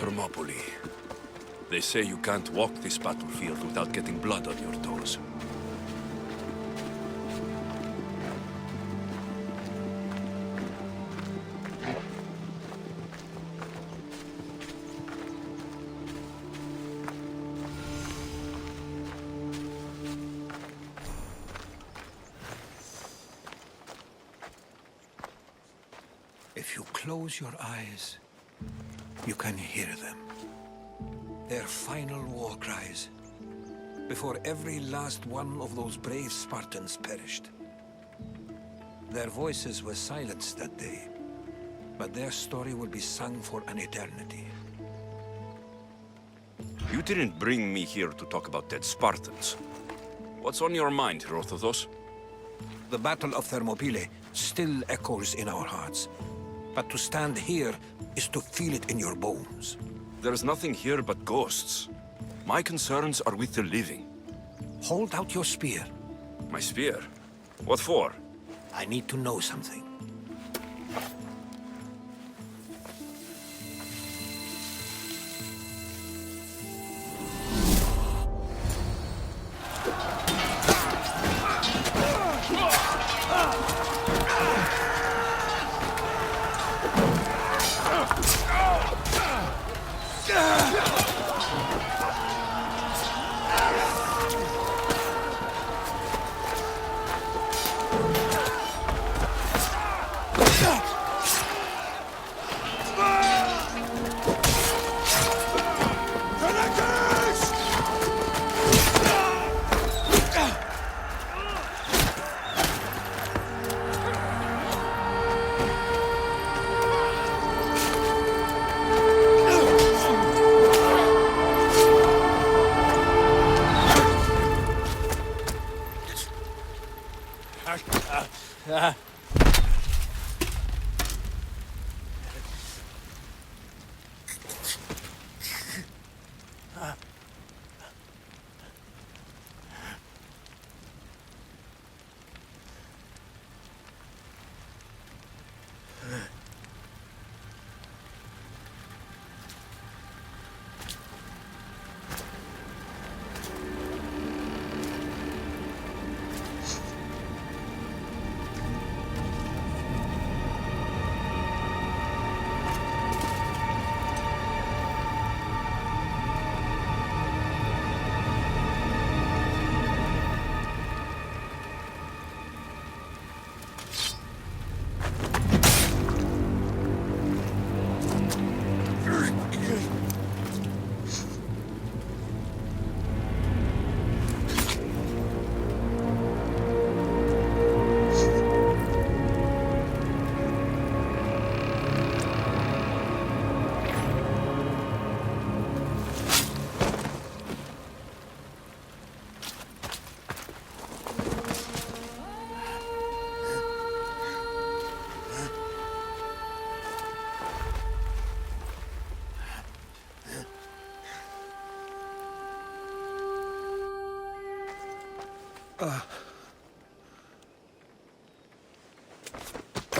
Thermopylae. They say you can't walk this battlefield without getting blood on your toes. If you close your eyes, you can hear them. Their final war cries, before every last one of those brave Spartans perished. Their voices were silenced that day, but their story will be sung for an eternity. You didn't bring me here to talk about dead Spartans. What's on your mind, Herodotus? The Battle of Thermopylae still echoes in our hearts. But to stand here is to feel it in your bones. There's nothing here but ghosts. My concerns are with the living. Hold out your spear. My spear? What for? I need to know something.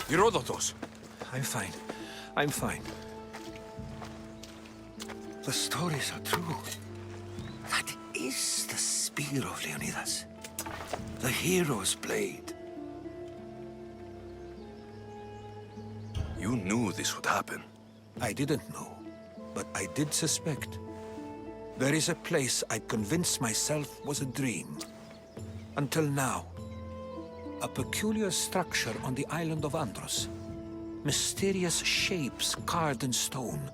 Herodotus! I'm fine. I'm fine. The stories are true. That is the spear of Leonidas. The hero's blade. You knew this would happen. I didn't know, but I did suspect. There is a place I'd convinced myself was a dream. Until now. A peculiar structure on the island of Andros. Mysterious shapes carved in stone.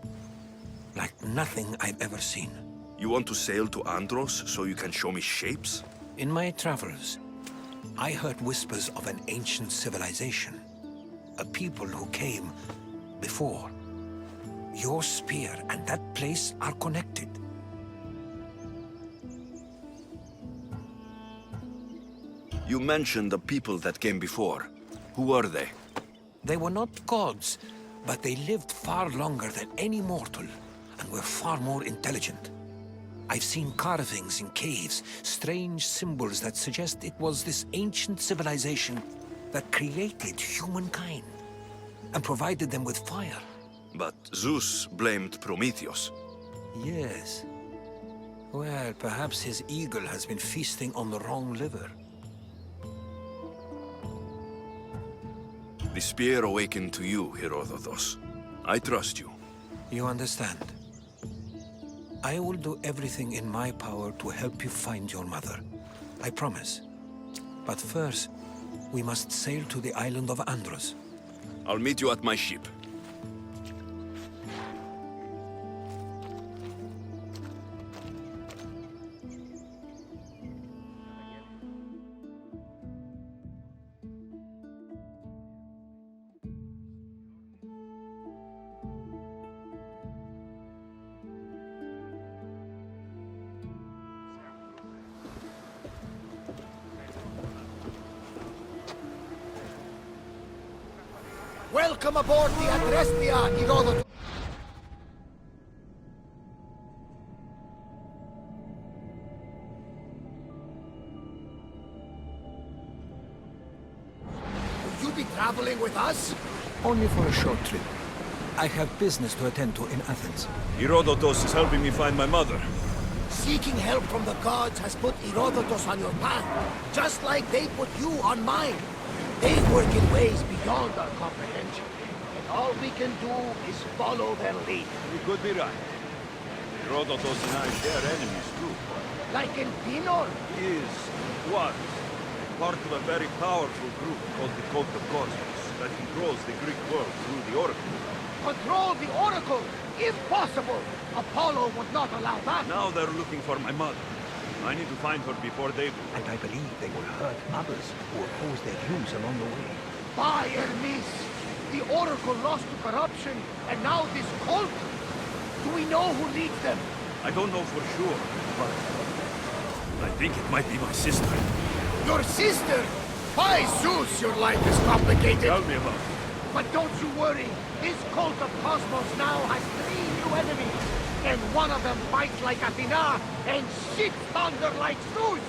Like nothing I've ever seen. You want to sail to Andros so you can show me shapes? In my travels, I heard whispers of an ancient civilization. A people who came before. Your spear and that place are connected. You mentioned the people that came before. Who were they? They were not gods, but they lived far longer than any mortal, and were far more intelligent. I've seen carvings in caves, strange symbols that suggest it was this ancient civilization that created humankind, and provided them with fire, But Zeus blamed Prometheus. Yes. Well, perhaps his eagle has been feasting on the wrong liver. The spear awakened to you, Herodotus. I trust you. You understand? I will do everything in my power to help you find your mother. I promise. But first, we must sail to the island of Andros. I'll meet you at my ship. Welcome aboard the Adrestia, Herodotus. Will you be traveling with us? Only for a short trip. I have business to attend to in Athens. Herodotus is helping me find my mother. Seeking help from the gods has put Herodotus on your path, just like they put you on mine. They work in ways beyond our comprehension, and all we can do is follow their lead. You could be right. Herodotus and I share enemies too. Like in Pinor, Was part of a very powerful group called the Cult of Cosmos that controls the Greek world through the Oracle. control the Oracle, if possible. Apollo would not allow that. Now they're looking for my mother. I need to find her before they do. And I believe they will hurt others who oppose their views along the way. By Hermes, the Oracle lost to corruption, and now this cult. Do we know who leads them? I don't know for sure, but I think it might be my sister. Your sister? By Zeus, your life is complicated. Tell me about it. But don't you worry. This cult of Cosmos now has 3 new enemies. And one of them fights like Athena and shits thunder like Zeus.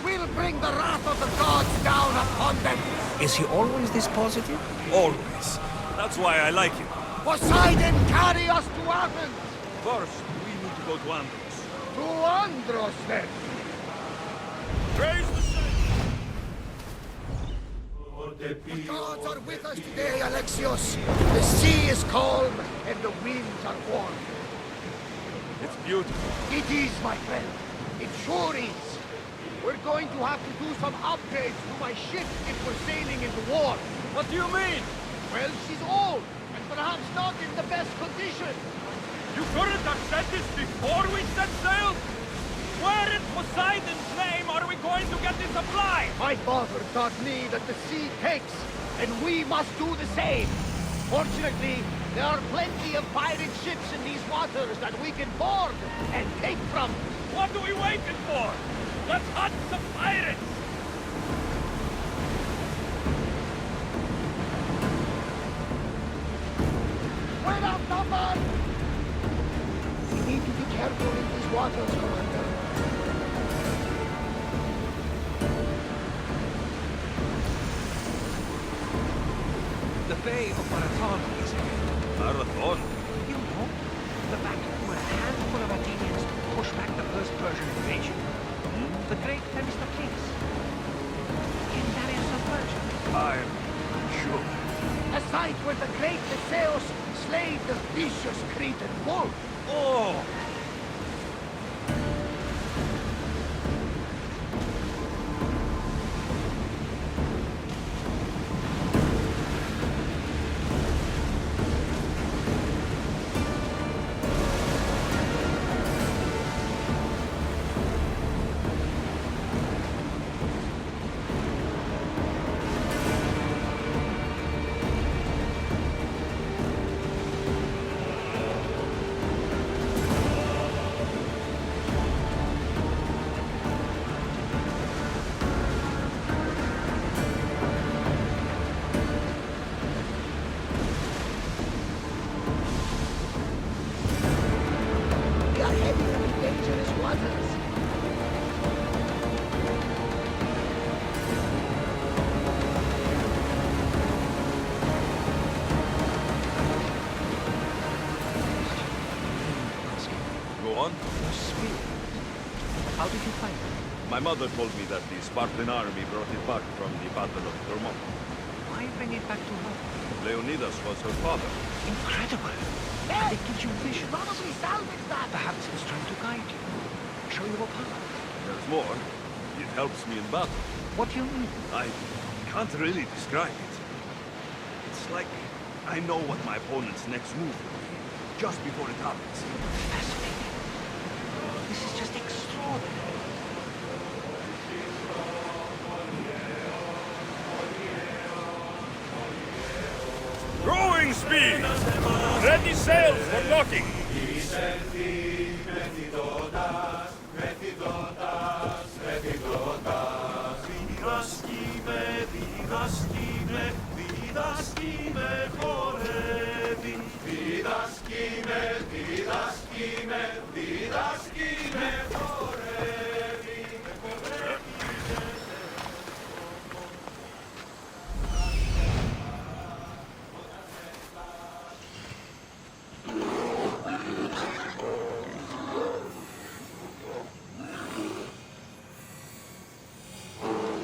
We'll bring the wrath of the gods down upon them. Is he always this positive? Always. That's why I like him. Poseidon, carry us to Athens. First, we need to go to Andros. To Andros, then. Raise the sail! The gods are with us today, Alexios. The sea is calm and the winds are warm. It's beautiful. It is, my friend. It sure is. We're going to have to do some upgrades to my ship if we're sailing into war. What do you mean? Well, she's old and perhaps not in the best condition. You couldn't have said this before we set sail? Where in Poseidon's name are we going to get the supply? My father taught me that the sea takes, and we must do the same. Fortunately, there are plenty of pirate ships in these waters that we can board and take from. What are we waiting for? Let's hunt some pirates! We're outnumbered! We need to be careful in these waters, Commander. The Bay of Marathon is ahead. Marathon? You know, the battle where a handful of Athenians pushed back the first Persian invasion. The great Themistocles. In Darius of Persia. I'm sure. A site where the great Theseus slayed the vicious Cretan wolf. Oh! on. Your spear. How did you find it? My mother told me that the Spartan army brought it back from the Battle of Thermopylae. Why bring it back to her? Leonidas was her father. Incredible. Hey, And it gives you vision. probably salvage that! Perhaps it was trying to guide you. Show you a path. There's more. It helps me in battle. What do you mean? I can't really describe it. It's like I know what my opponent's next move will be, just before it happens. Fascinating. This is just extraordinary. Rowing speed! Ready sails for docking!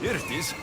Here it is.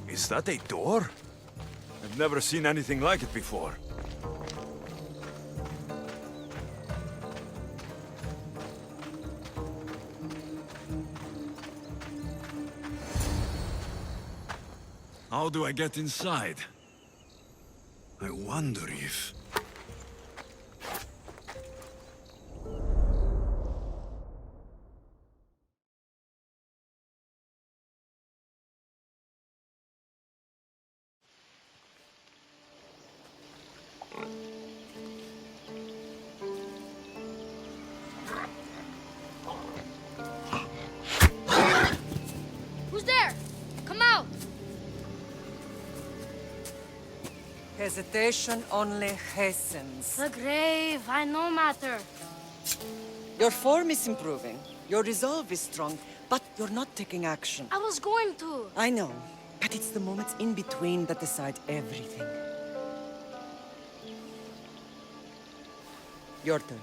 Is that a door? I've never seen anything like it before. How do I get inside? I wonder if... Who's there? Come out! Hesitation only hastens. The grave, I no matter. Your form is improving. Your resolve is strong, but you're not taking action. I was going to. I know, but it's the moments in between that decide everything. Your turn.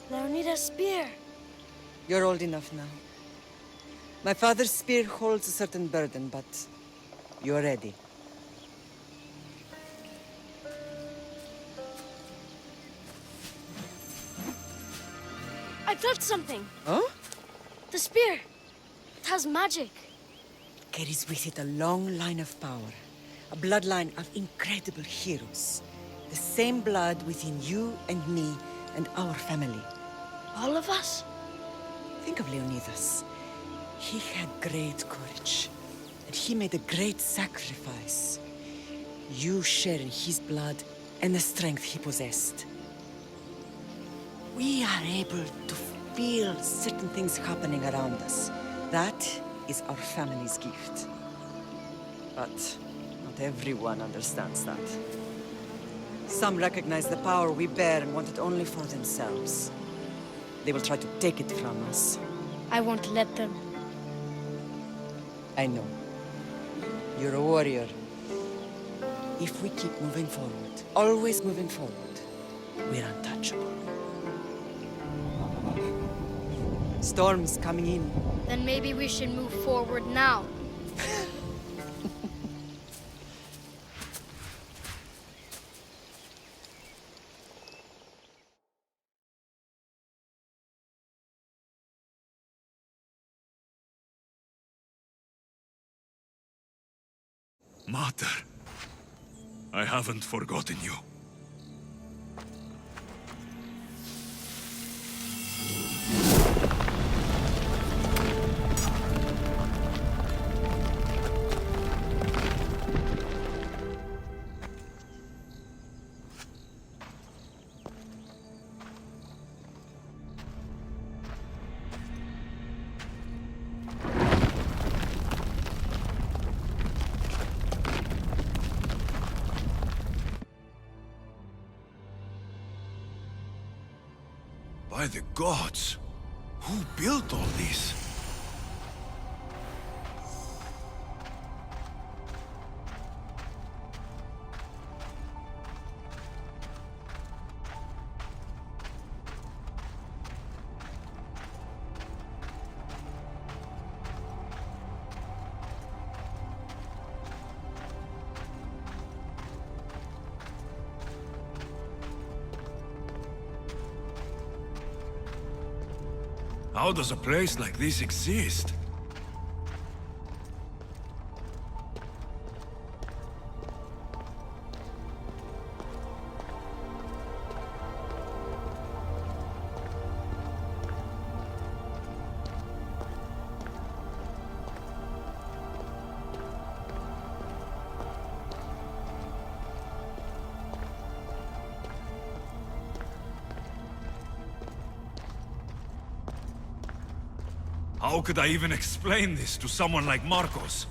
Leonidas' spear. You're old enough now. My father's spear holds a certain burden, but you're ready. I touched something. Huh? The spear. It has magic. Carries with it a long line of power. A bloodline of incredible heroes. The same blood within you and me and our family. All of us? Think of Leonidas. He had great courage, and he made a great sacrifice. You share in his blood and the strength he possessed. We are able to feel certain things happening around us. That is our family's gift. But not everyone understands that. Some recognize the power we bear and want it only for themselves. They will try to take it from us. I won't let them. I know. You're a warrior. If we keep moving forward, always moving forward, we're untouchable. Storm's coming in. Then maybe we should move forward now. Mater, I haven't forgotten you. By the gods! Who built all this? How does a place like this exist? How could I even explain this to someone like Marcos?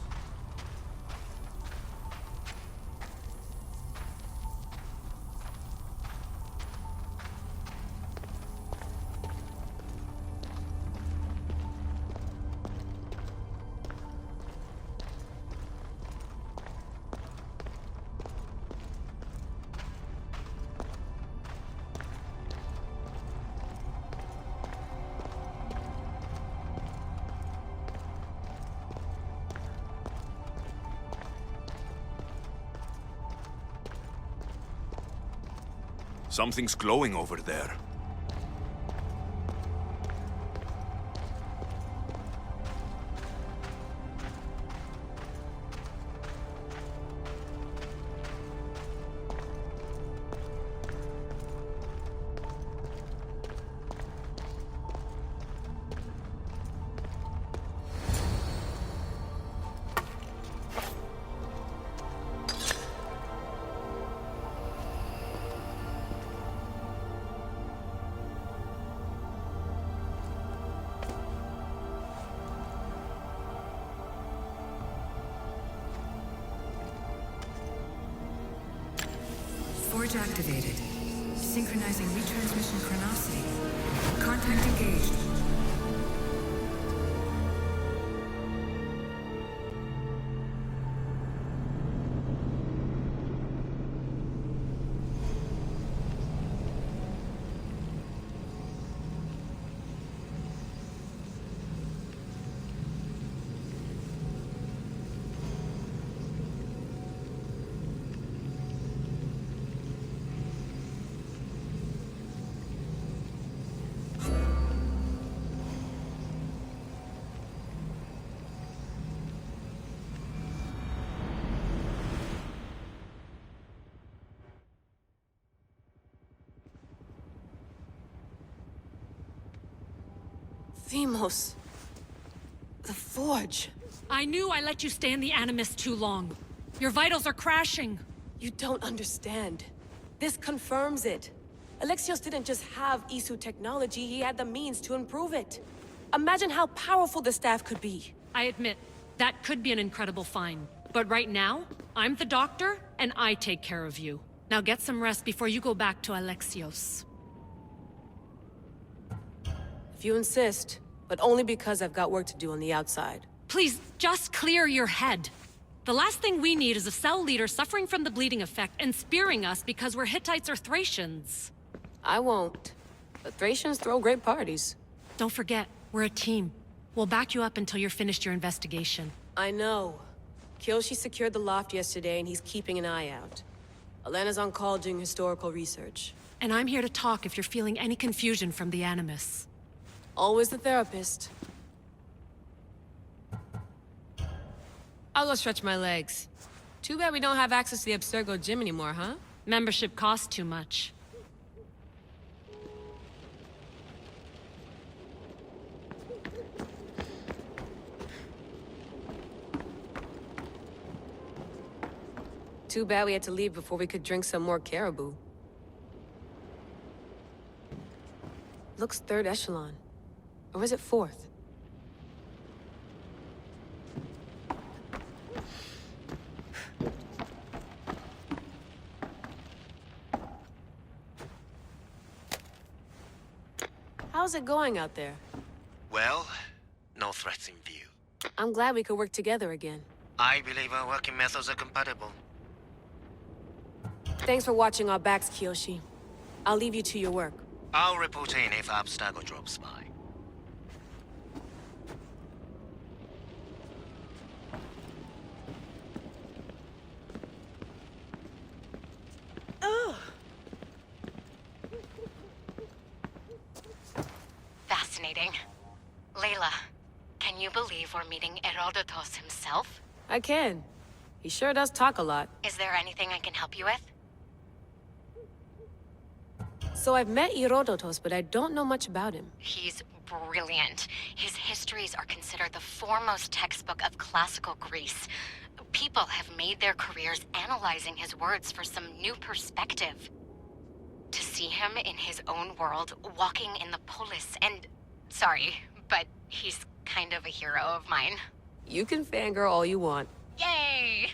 Something's glowing over there. Forge activated. Synchronizing retransmission chronicity. Contact engaged. Themos. The Forge. I knew I let you stay in the Animus too long. Your vitals are crashing. You don't understand. This confirms it. Alexios didn't just have Isu technology, he had the means to improve it. Imagine how powerful the staff could be. I admit, that could be an incredible find. But right now, I'm the doctor, and I take care of you. Now get some rest before you go back to Alexios. If you insist, but only because I've got work to do on the outside. Please, just clear your head. The last thing we need is a cell leader suffering from the bleeding effect and spearing us because we're Hittites or Thracians. I won't. But Thracians throw great parties. Don't forget, we're a team. We'll back you up until you're finished your investigation. I know. Kyoshi secured the loft yesterday and he's keeping an eye out. Elena's on call doing historical research. And I'm here to talk if you're feeling any confusion from the Animus. Always the therapist. I'll go stretch my legs. Too bad we don't have access to the Abstergo gym anymore, huh? Membership costs too much. Too bad we had to leave before we could drink some more caribou. Looks third echelon. Or is it fourth? How's it going out there? Well, no threats in view. I'm glad we could work together again. I believe our working methods are compatible. Thanks for watching our backs, Kiyoshi. I'll leave you to your work. I'll report in if Abstergo drops by. Fascinating. Layla, can you believe we're meeting Herodotus himself? I can. He sure does talk a lot. Is there anything I can help you with? So I've met Herodotus, but I don't know much about him. He's brilliant. His histories are considered the foremost textbook of classical Greece. People have made their careers analyzing his words for some new perspective. To see him in his own world, walking in the polis, and... Sorry, but he's kind of a hero of mine. You can fangirl all you want. Yay!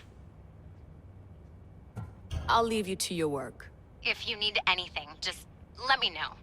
I'll leave you to your work. If you need anything, just let me know.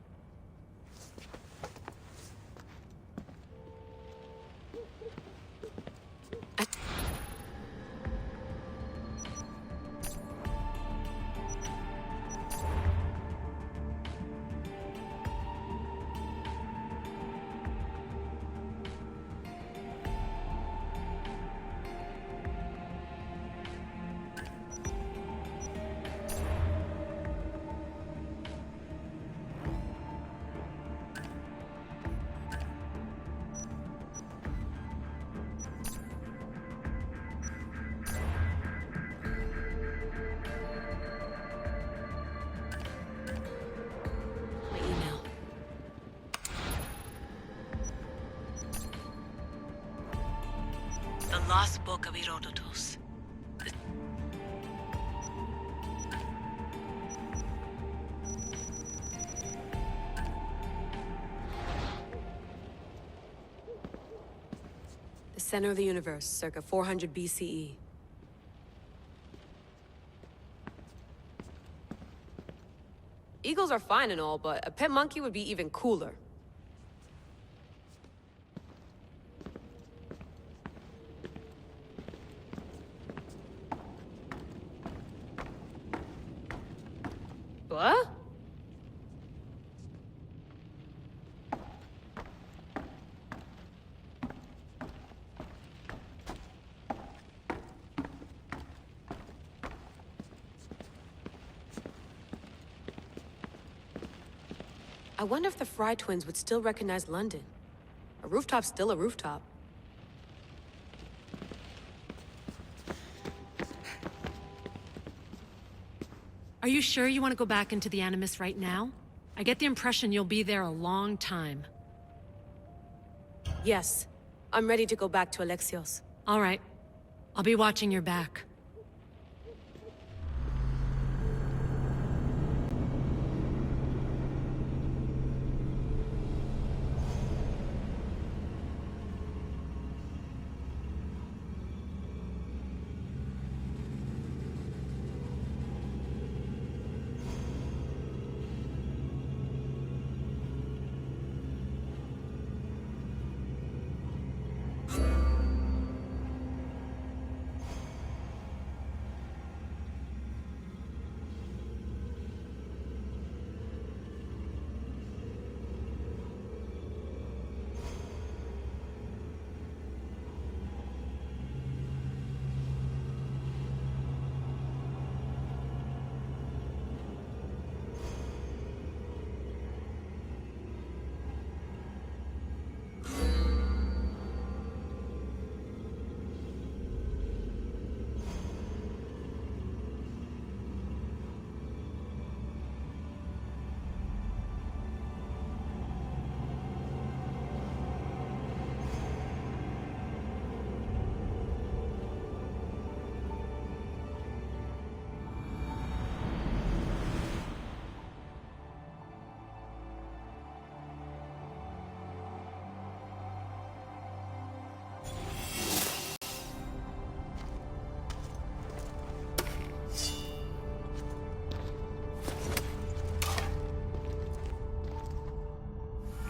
The Lost Book of Herodotus. The center of the universe, circa 400 BCE. Eagles are fine and all, but a pet monkey would be even cooler. What? I wonder if the Fry twins would still recognize London. A rooftop's still a rooftop. Are you sure you want to go back into the Animus right now? I get the impression you'll be there a long time. Yes. I'm ready to go back to Alexios. All right. I'll be watching your back.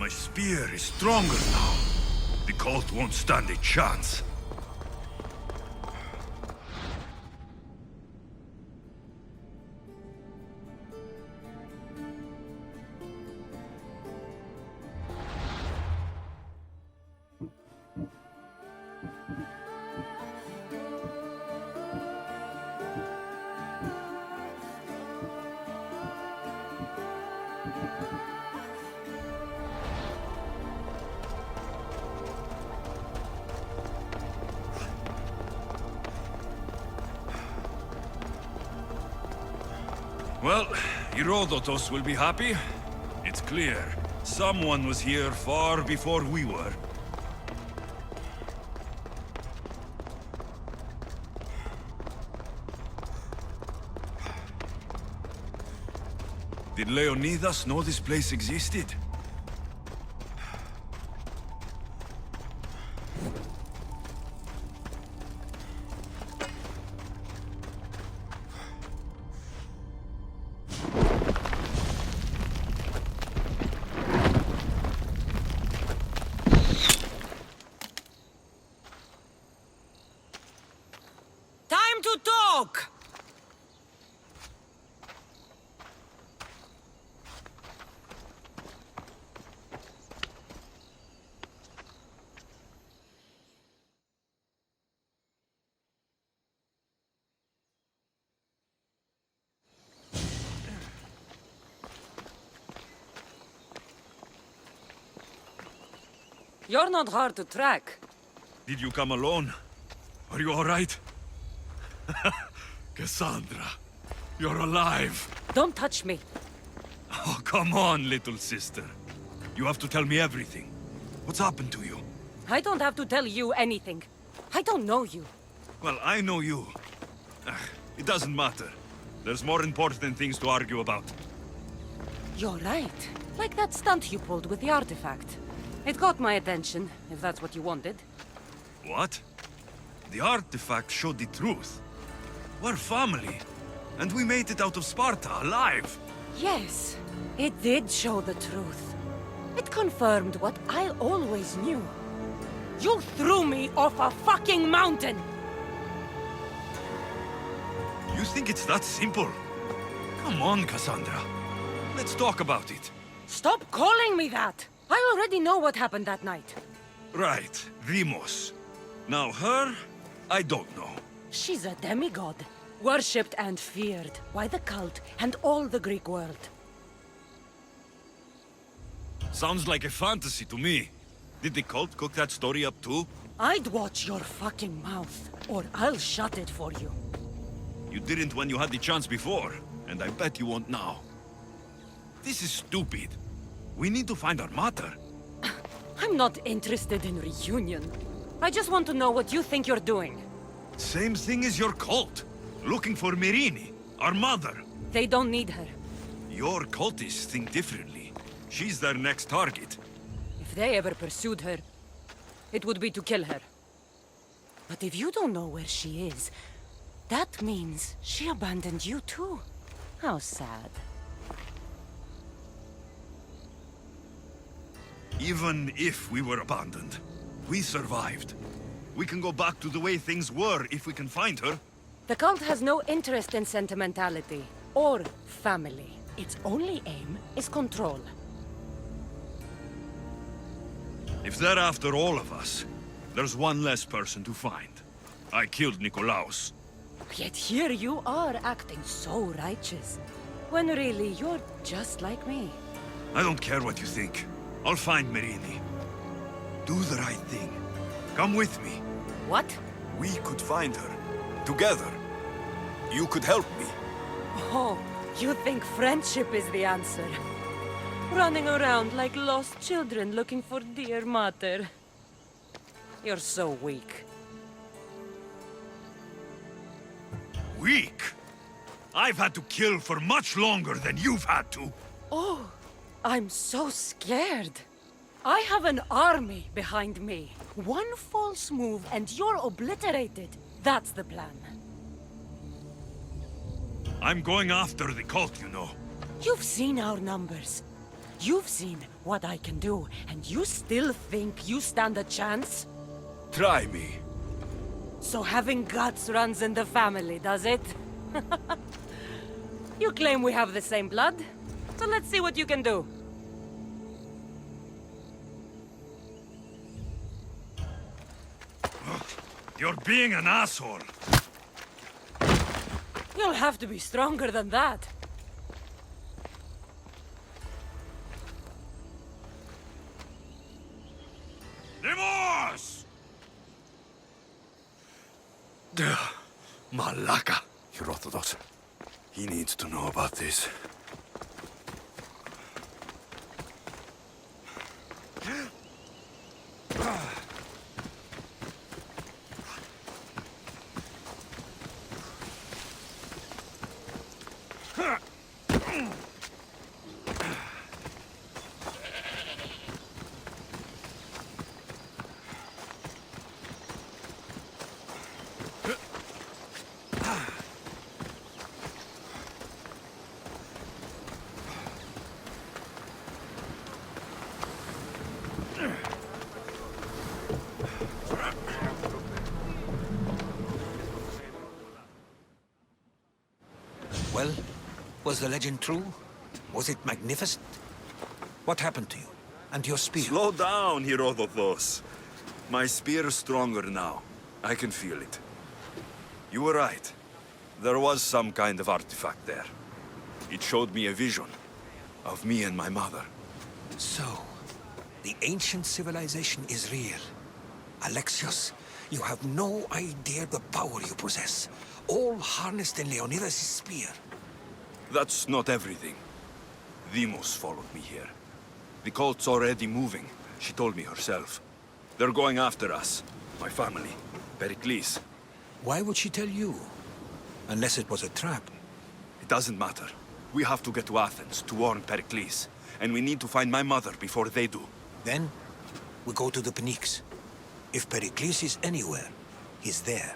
My spear is stronger now. The cult won't stand a chance. Well, Herodotus will be happy. It's clear. Someone was here far before we were. Did Leonidas know this place existed? Time to talk! You're not hard to track. Did you come alone? Are you all right? Cassandra, you're alive. Don't touch me. Oh, come on, little sister. You have to tell me everything. What's happened to you? I don't have to tell you anything. I don't know you. Well, I know you. It doesn't matter. There's more important things to argue about. You're right. Like that stunt you pulled with the artifact. It got my attention, if that's what you wanted. What? The artifact showed the truth. We're family, and we made it out of Sparta alive. Yes, it did show the truth. It confirmed what I always knew. You threw me off a fucking mountain! You think it's that simple? Come on, Cassandra. Let's talk about it. Stop calling me that! I already know what happened that night. Right, Deimos. Now her, I don't know. She's a demigod, worshipped and feared by the cult and all the Greek world. Sounds like a fantasy to me. Did the cult cook that story up too? I'd watch your fucking mouth, or I'll shut it for you. You didn't when you had the chance before, and I bet you won't now. This is stupid. We need to find our mater. I'm not interested in reunion. I just want to know what you think you're doing. Same thing as your cult. Looking for Myrrine, our mother. They don't need her. Your cultists think differently. She's their next target. If they ever pursued her, it would be to kill her. But if you don't know where she is, that means she abandoned you too. How sad. Even if we were abandoned, we survived. We can go back to the way things were if we can find her. The cult has no interest in sentimentality or family. Its only aim is control. If they're after all of us, there's one less person to find. I killed Nikolaos. Yet here you are acting so righteous, when really you're just like me. I don't care what you think. I'll find Myrrine. Do the right thing. Come with me. What? We could find her. Together. You could help me. Oh, you think friendship is the answer? Running around like lost children looking for dear mater. You're so weak. Weak? I've had to kill for much longer than you've had to. Oh, I'm so scared. I have an army behind me. One false move and you're obliterated. That's the plan. I'm going after the cult, you know. You've seen our numbers. You've seen what I can do, and you still think you stand a chance? Try me. So having guts runs in the family, does it? You claim we have the same blood, so let's see what you can do. You're being an asshole. You'll have to be stronger than that. Demos! Malaka. Herodotus, he needs to know about this. Well, was the legend true? Was it magnificent? What happened to you? And your spear? Slow down, Herodotus. My spear's stronger now. I can feel it. You were right. There was some kind of artifact there. It showed me a vision of me and my mother. So, the ancient civilization is real. Alexios, you have no idea the power you possess. All harnessed in Leonidas' spear. That's not everything. Demos followed me here. The cult's already moving, she told me herself. They're going after us. My family. Pericles. Why would she tell you? Unless it was a trap. It doesn't matter. We have to get to Athens to warn Pericles. And we need to find my mother before they do. Then, we go to the Pnyx. If Pericles is anywhere, he's there.